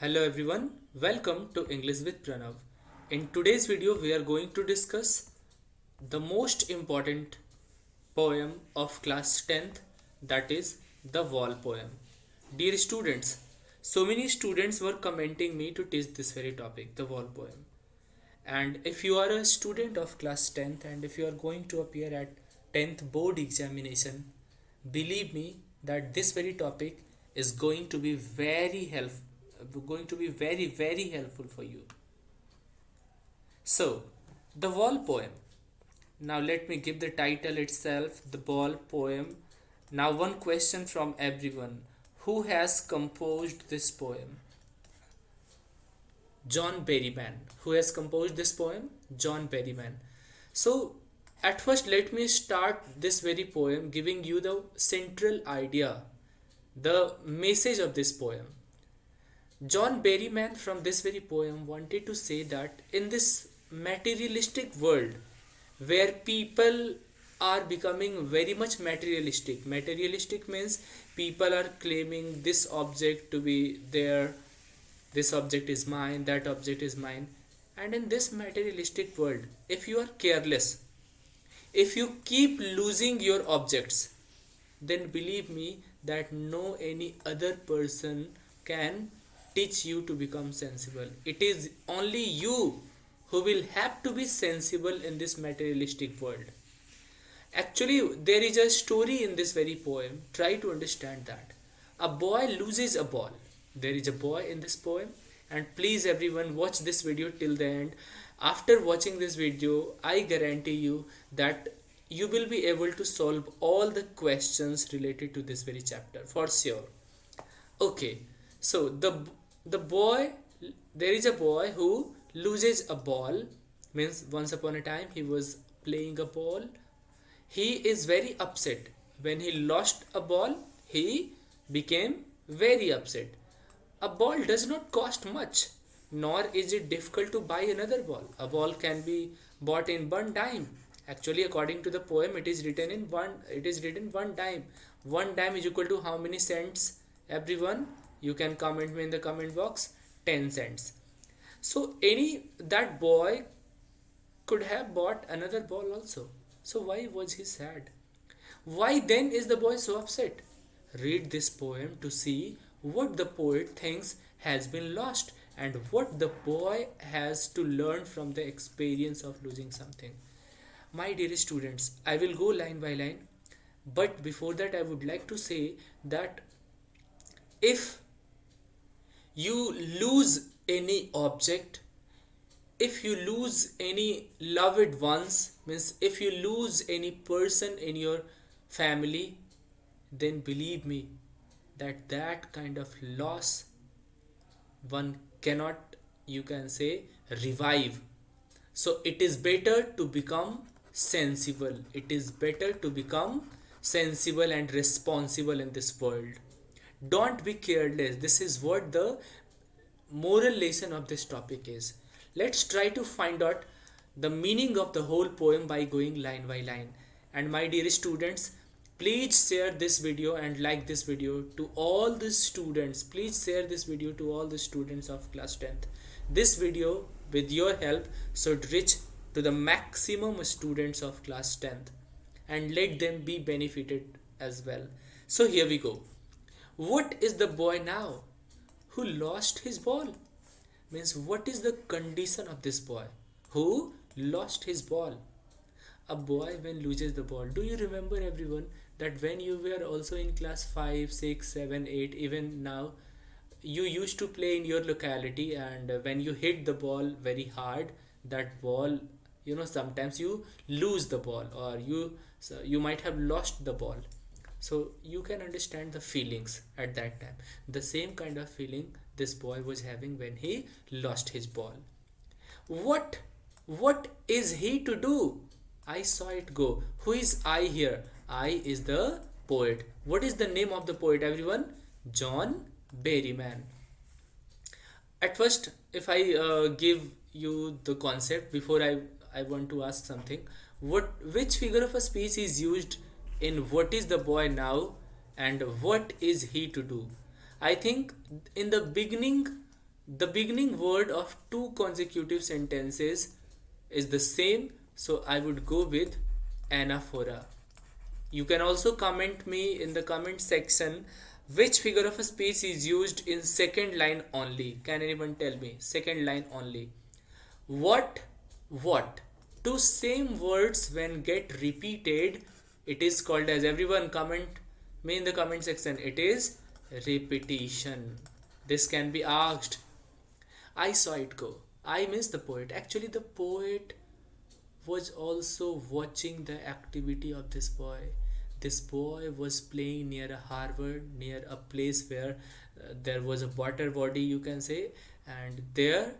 Hello everyone, welcome to English with Pranav. In today's video, we are going to discuss the most important poem of class 10th, that is the wall poem. Dear students, so many students were commenting me to teach this very topic, the wall poem. And if you are a student of class 10th and if you are going to appear at 10th board examination, believe me that this very topic is going to be very helpful for you. So, the wall poem. Now let me give the title itself, the wall poem. Now one question from everyone. Who has composed this poem? John Berryman. Who has composed this poem? John Berryman. So, at first, let me start this very poem giving you the central idea, the message of this poem. John Berryman, from this very poem, wanted to say that in this materialistic world where people are becoming very much materialistic means people are claiming this object to be there, this object is mine, that object is mine. And in this materialistic world, if you are careless, if you keep losing your objects, then believe me that no any other person can teach you to become sensible. It is only you who will have to be sensible in this materialistic world. Actually, there is a story in this very poem. Try to understand that. A boy loses a ball. There is a boy in this poem, and please, everyone, watch this video till the end. After watching this video, I guarantee you that you will be able to solve all the questions related to this very chapter for sure. Okay, so the boy, there is a boy who loses a ball. Means once upon a time he was playing a ball. He is very upset. When he lost a ball, he became very upset. A ball does not cost much, nor is it difficult to buy another ball. A ball can be bought in one dime. Actually, according to the poem, it is written in one. It is written one dime. One dime is equal to how many cents? Everyone, you can comment me in the comment box. 10 cents. So that boy could have bought another ball also. So why was he sad? Why then is the boy so upset? Read this poem to see what the poet thinks has been lost and what the boy has to learn from the experience of losing something. My dear students, I will go line by line, but before that, I would like to say that if you lose any object, if you lose any loved ones, means if you lose any person in your family, then believe me that kind of loss one cannot, you can say, revive. So it is better to become sensible. It is better to become sensible and responsible in this world. Don't be careless. This is what the moral lesson of this topic is. Let's try to find out the meaning of the whole poem by going line by line. And my dear students, please share this video and like this video to all the students. Please share this video to all the students of class 10th. This video, with your help, should reach to the maximum students of class 10th and let them be benefited as well. So here we go. What is the boy now who lost his ball? Means what is the condition of this boy who lost his ball? A boy when loses the ball. Do you remember, everyone, that when you were also in class 5, 6, 7, 8, even now, you used to play in your locality, and when you hit the ball very hard, that ball, sometimes you lose the ball, or you might have lost the ball. So you can understand the feelings at that time. The same kind of feeling this boy was having when he lost his ball. What is he to do? I saw it go. Who is I here? I is the poet. What is the name of the poet, everyone? John Berryman. At first, if I give you the concept, before I want to ask something. Which figure of a speech is used in what is the boy now and what is he to do? I think in the beginning the beginning word of two consecutive sentences is the same, so I would go with anaphora. You can also comment me in the comment section which figure of a speech is used in second line only. Can anyone tell me? Second line only. What? What? Two same words when get repeated, it is called as, everyone comment me in the comment section. It is repetition. This can be asked. I saw it go. I miss the poet. Actually, the poet was also watching the activity of this boy. This boy was playing near a harbor, near a place where there was a water body, you can say, and there,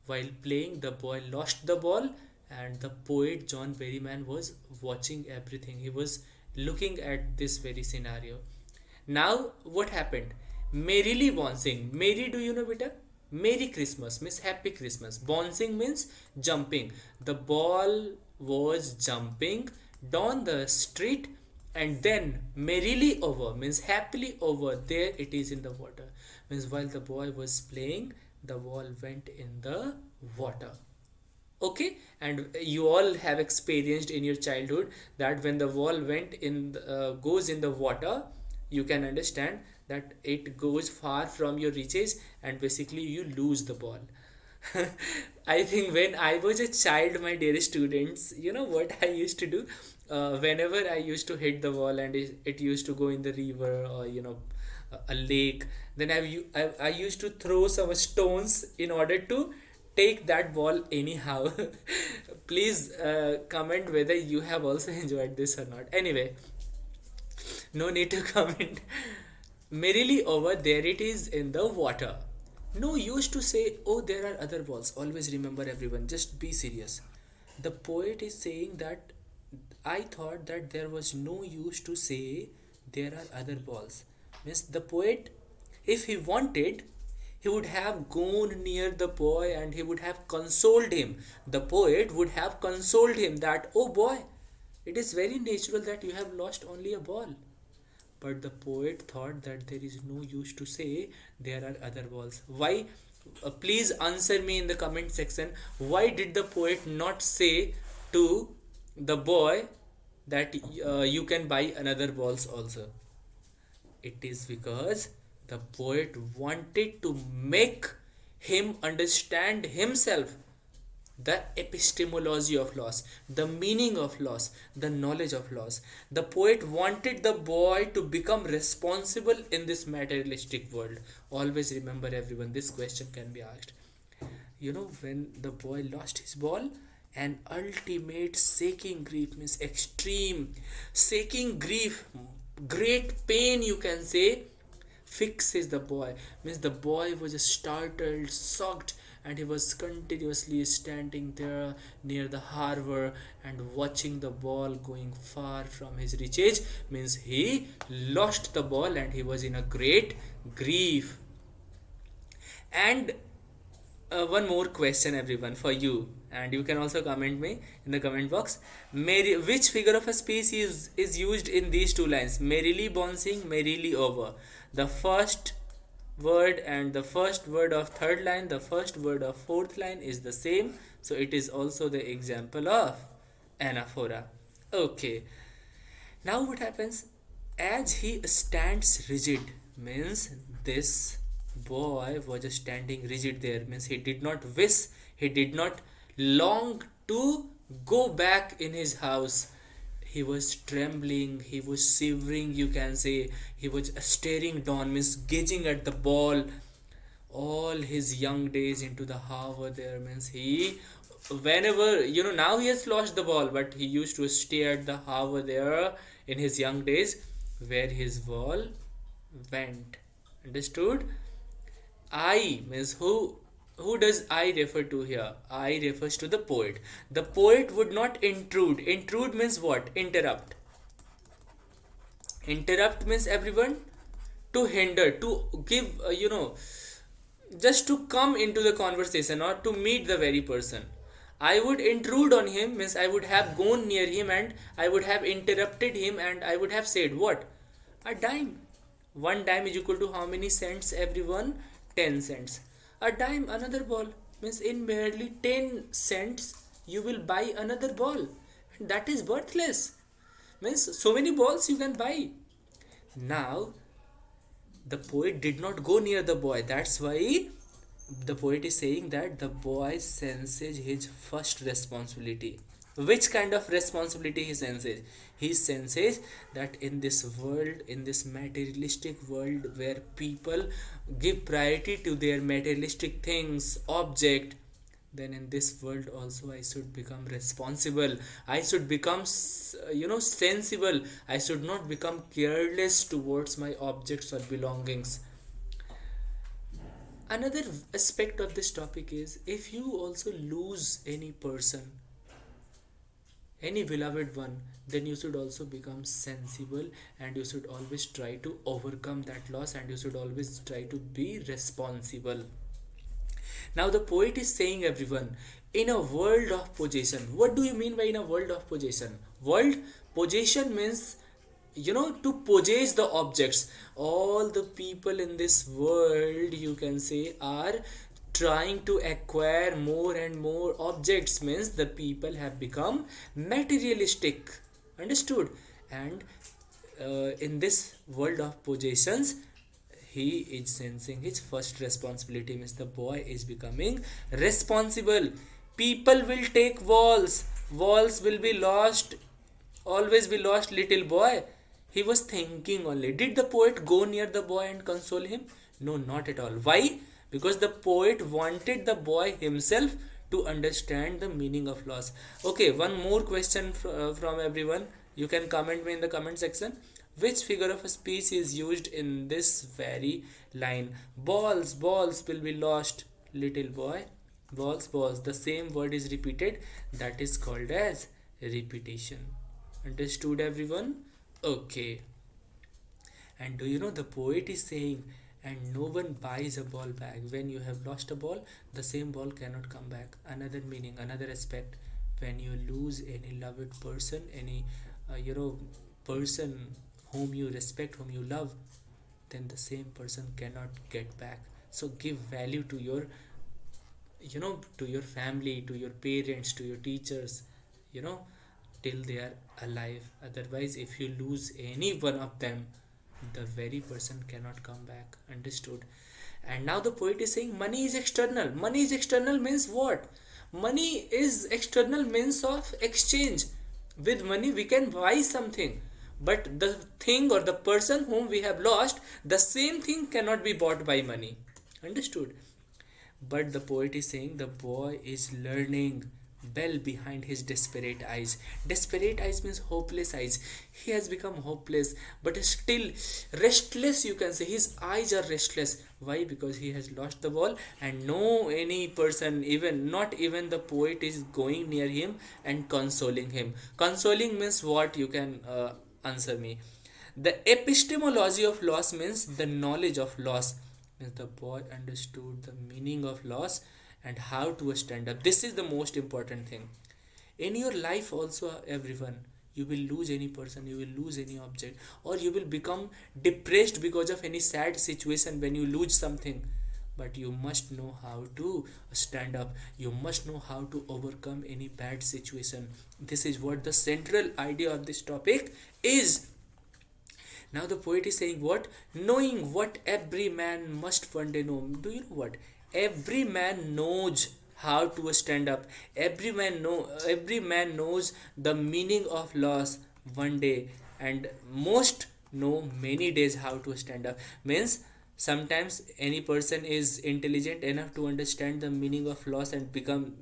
while playing, the boy lost the ball, and the poet John Berryman was watching everything. He was looking at this very scenario. Now, what happened? Merrily bouncing. Merry, do you know, beta? Merry Christmas means Happy Christmas. Bouncing means jumping. The ball was jumping down the street, and then merrily over means happily over. There it is in the water. Means while the boy was playing, the ball went in the water. Okay, and you all have experienced in your childhood that when the ball went in goes in the water, you can understand that it goes far from your reaches, and basically you lose the ball. I think when I was a child, my dear students, you know what I used to do? Whenever I used to hit the ball and it used to go in the river, or a lake, then I used to throw some stones in order to take that ball anyhow. Please comment whether you have also enjoyed this or not. Anyway, no need to comment. Merrily over, there it is in the water. No use to say, oh, there are other balls. Always remember, everyone, just be serious. The poet is saying that I thought that there was no use to say there are other balls. Means the poet, if he wanted, he would have gone near the boy and he would have consoled him. The poet would have consoled him that, oh boy, it is very natural that you have lost only a ball. But the poet thought that there is no use to say there are other balls. Why? Please answer me in the comment section. Why did the poet not say to the boy that you can buy another balls also? It is because the poet wanted to make him understand himself the epistemology of loss, the meaning of loss, the knowledge of loss. The poet wanted the boy to become responsible in this materialistic world. Always remember, everyone, this question can be asked. When the boy lost his ball, an ultimate shaking grief means extreme shaking grief, great pain, you can say, fixes the boy. Means the boy was startled, shocked, and he was continuously standing there near the harbor and watching the ball going far from his reaches. Means he lost the ball and he was in a great grief. And one more question, everyone, for you, and you can also comment me in the comment box. Which figure of a speech is used in these two lines? Merrily bouncing, merrily over. The first word and the first word of third line, the first word of fourth line is the same, so it is also the example of anaphora. Okay, now what happens? As he stands rigid, means this boy was standing rigid there, means he did not wish, he did not long to go back in his house. He was trembling, he was shivering, you can say. He was staring down, means gazing at the ball all his young days into the harbor there. Means he, whenever, now he has lost the ball, but he used to stare at the harbor there in his young days where his ball went. Understood? I means who does I refer to here? I refers to the poet. The poet would not intrude. Intrude means what? Interrupt. Interrupt means, everyone, to hinder, to give, just to come into the conversation or to meet the very person. I would intrude on him means I would have gone near him and I would have interrupted him and I would have said what? A dime. One dime is equal to how many cents, everyone? 10 cents. a dime another ball. Means in barely 10 cents you will buy another ball, and that is worthless. Means so many balls you can buy. Now the poet did not go near the boy. That's why the poet is saying that the boy senses his first responsibility. Which kind of responsibility he senses? He senses that in this world, in this materialistic world where people give priority to their materialistic things, object, then in this world also I should become responsible. I should become sensible. I should not become careless towards my objects or belongings. Another aspect of this topic is, if you also lose any person, any beloved one, then you should also become sensible, and you should always try to overcome that loss, and you should always try to be responsible. Now the poet is saying, everyone, in a world of possession. What do you mean by in a world of possession? World possession means, to possess the objects. All the people in this world, you can say, are trying to acquire more and more objects. Means the people have become materialistic. Understood? And in this world of possessions, he is sensing his first responsibility. Means the boy is becoming responsible. People will take walls will be lost, always be lost. Little boy, he was thinking only. Did the poet go near the boy and console him? No, not at all. Why? Because the poet wanted the boy himself to understand the meaning of loss. Okay, one more question from everyone. You can comment me in the comment section. Which figure of speech is used in this very line? Balls will be lost. Little boy, balls. The same word is repeated. That is called as repetition. Understood, everyone? Okay. And do you know the poet is saying, and no one buys a ball back. When you have lost a ball, the same ball cannot come back. Another meaning, another aspect. When you lose any loved person, any person whom you respect, whom you love, then the same person cannot get back. So give value to your to your family, to your parents, to your teachers, you know till they are alive. Otherwise, if you lose any one of them, the very person cannot come back. Understood? And now the poet is saying money is external. Money is external means what? Money is external means of exchange. With money we can buy something, but the thing or the person whom we have lost, the same thing cannot be bought by money. Understood? But the poet is saying the boy is learning well behind his desperate eyes. Desperate eyes means hopeless eyes. He has become hopeless, but still restless, you can say. His eyes are restless. Why? Because he has lost the ball, and no any person, even not even the poet, is going near him and consoling him. Consoling means what? You can answer me. The epistemology of loss means the knowledge of loss. Means the boy understood the meaning of loss and how to stand up. This is the most important thing. In your life also, everyone, you will lose any person, you will lose any object, or you will become depressed because of any sad situation when you lose something. But you must know how to stand up. You must know how to overcome any bad situation. This is what the central idea of this topic is. Now the poet is saying what? Knowing what every man must one day know. Do you know what? Every man knows how to stand up. Every man knows the meaning of loss one day, and most know many days how to stand up. Means sometimes any person is intelligent enough to understand the meaning of loss and become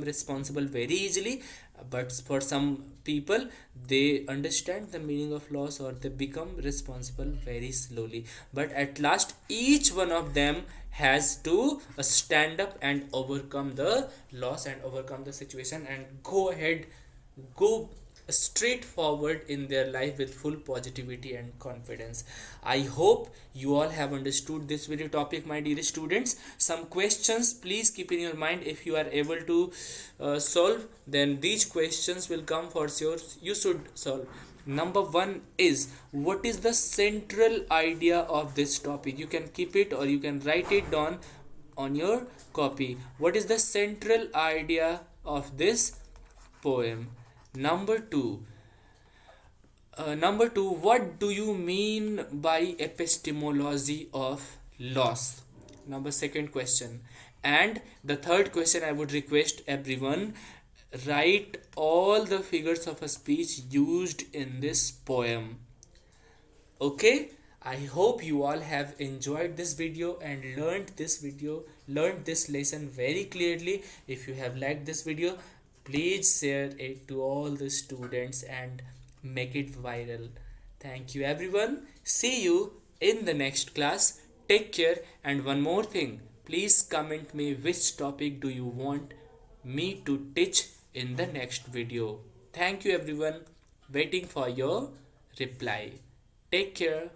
responsible very easily, but for some people, they understand the meaning of loss or they become responsible very slowly. But at last, each one of them has to stand up and overcome the loss and overcome the situation and go straight forward in their life with full positivity and confidence. I hope you all have understood this very topic, my dear students. Some questions please keep in your mind. If you are able to solve, then these questions will come for sure. You should solve. Number one is, what is the central idea of this topic? You can keep it or you can write it down. on your copy. What is the central idea of this poem? Number two. Number two, what do you mean by epistemology of loss? Number second question. And the third question, I would request everyone write all the figures of a speech used in this poem. Okay, I hope you all have enjoyed this video and learned this lesson very clearly. If you have liked this video, please share it to all the students and make it viral. Thank you everyone. See you in the next class. Take care, and one more thing, please comment me which topic do you want me to teach in the next video. Thank you everyone. Waiting for your reply. Take care.